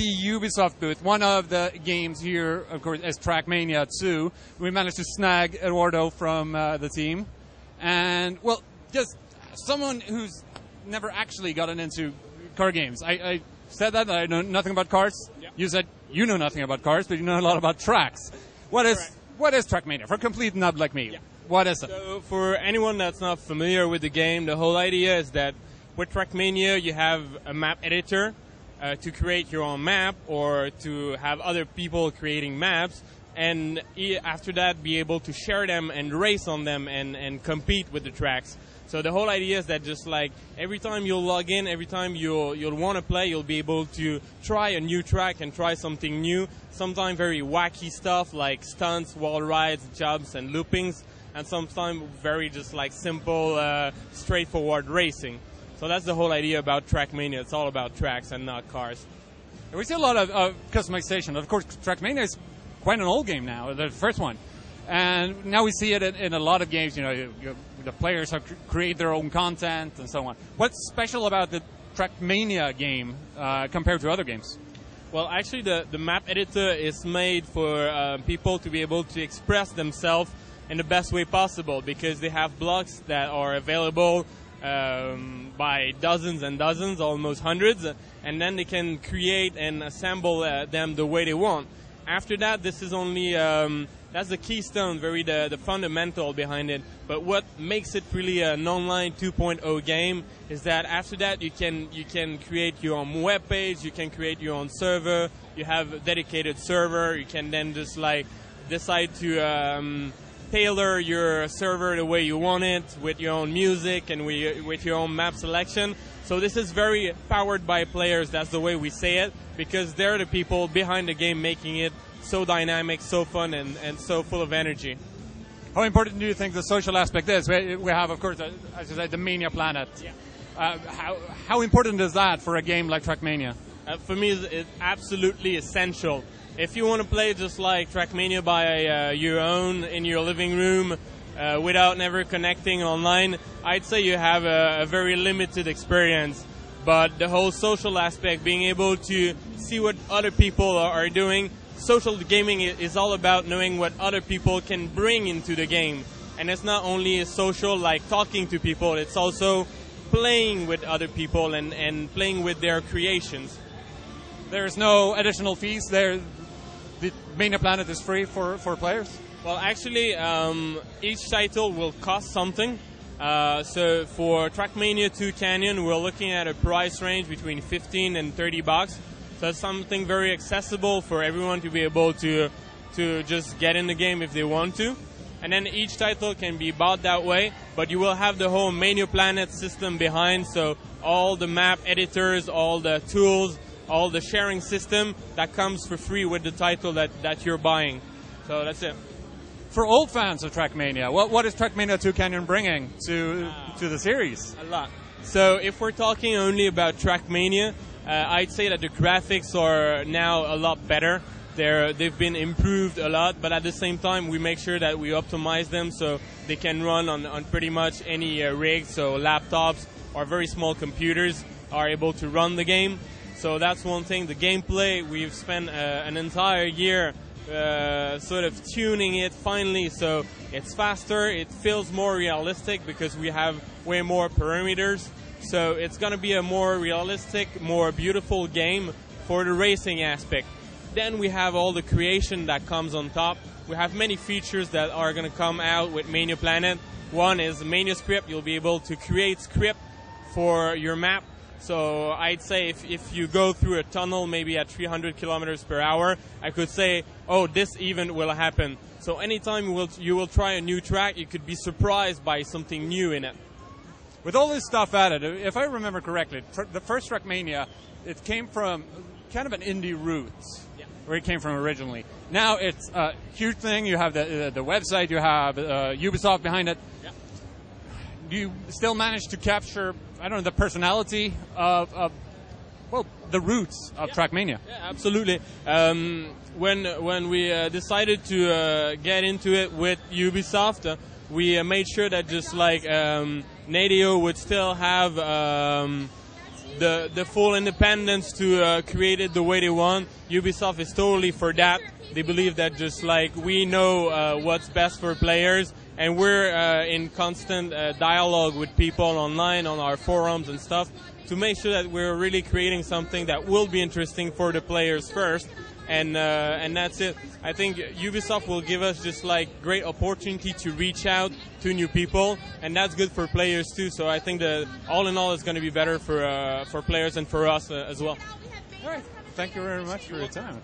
the Ubisoft booth. One of the games here, of course, is Trackmania 2. We managed to snag Eduardo from the team. And, well, just someone who's never actually gotten into car games. I said that I know nothing about cars. Yeah. You said you know nothing about cars, but you know a lot about tracks. What is Trackmania? For a complete nub like me, what is it? So for anyone that's not familiar with the game, the whole idea is that with Trackmania you have a map editor to create your own map or to have other people creating maps, and after that be able to share them and race on them and compete with the tracks. So the whole idea is that just like every time you'll log in, every time you'll want to play, you'll be able to try a new track and try something new. Sometimes very wacky stuff like stunts, wall rides, jumps, and loopings, and sometimes very just like simple, straightforward racing. So that's the whole idea about Trackmania. It's all about tracks and not cars. We see a lot of customization. Of course, Trackmania is quite an old game now, the first one. And now we see it in a lot of games. You know, the players have create their own content and so on. What's special about the Trackmania game compared to other games? Well, actually, the map editor is made for people to be able to express themselves in the best way possible, because they have blocks that are available by dozens and dozens, almost hundreds, and then they can create and assemble them the way they want. After that, this is only that's the keystone, the fundamental behind it. But what makes it really an online 2.0 game is that after that you can create your own web page, you can create your own server, you have a dedicated server, you can then just like decide to tailor your server the way you want it with your own music and with your own map selection. So this is very powered by players, that's the way we say it, because they're the people behind the game making it so dynamic, so fun, and so full of energy. How important do you think the social aspect is? We have, of course, as you said, the Mania Planet. Yeah. How important is that for a game like Trackmania? For me, it's absolutely essential. If you want to play just like Trackmania by your own in your living room without never connecting online, I'd say you have a very limited experience. But the whole social aspect, being able to see what other people are doing, social gaming is all about knowing what other people can bring into the game. And it's not only social like talking to people, it's also playing with other people and playing with their creations. There's no additional fees there? The Mania Planet is free for players? Well, actually, each title will cost something. So for Trackmania 2 Canyon, we're looking at a price range between 15 and 30 bucks. So it's something very accessible for everyone to be able to just get in the game if they want to. And then each title can be bought that way, but you will have the whole Mania Planet system behind, so all the map editors, all the tools, all the sharing system that comes for free with the title that you're buying. So that's it. For old fans of Trackmania, what is Trackmania 2 Canyon bringing to the series? A lot. So if we're talking only about Trackmania, I'd say that the graphics are now a lot better. They've been improved a lot, but at the same time we make sure that we optimize them so they can run on pretty much any rig, so laptops or very small computers are able to run the game. So that's one thing. The gameplay, we've spent an entire year sort of tuning it finally, so it's faster, it feels more realistic because we have way more parameters. So it's going to be a more realistic, more beautiful game for the racing aspect. Then we have all the creation that comes on top. We have many features that are going to come out with Mania Planet. One is Mania Script. You'll be able to create script for your map. So I'd say if you go through a tunnel maybe at 300 kilometers per hour, I could say, oh, this event will happen. So anytime you will try a new track, you could be surprised by something new in it. With all this stuff added, if I remember correctly, the first Trackmania, it came from kind of an indie route, where it came from originally. Now it's a huge thing. You have the website, you have Ubisoft behind it. Yeah. Do you still manage to capture, I don't know, the personality of the roots of Trackmania? Yeah, absolutely. When we decided to get into it with Ubisoft, we made sure that just like Nadeo would still have the full independence to create it the way they want. Ubisoft is totally for that. They believe that just like we know what's best for players, and we're in constant dialogue with people online on our forums and stuff to make sure that we're really creating something that will be interesting for the players first. And that's it. I think Ubisoft will give us just like great opportunity to reach out to new people, and that's good for players too. So I think that all in all, it's going to be better for players and for us as well. All right. Thank you very much for your time.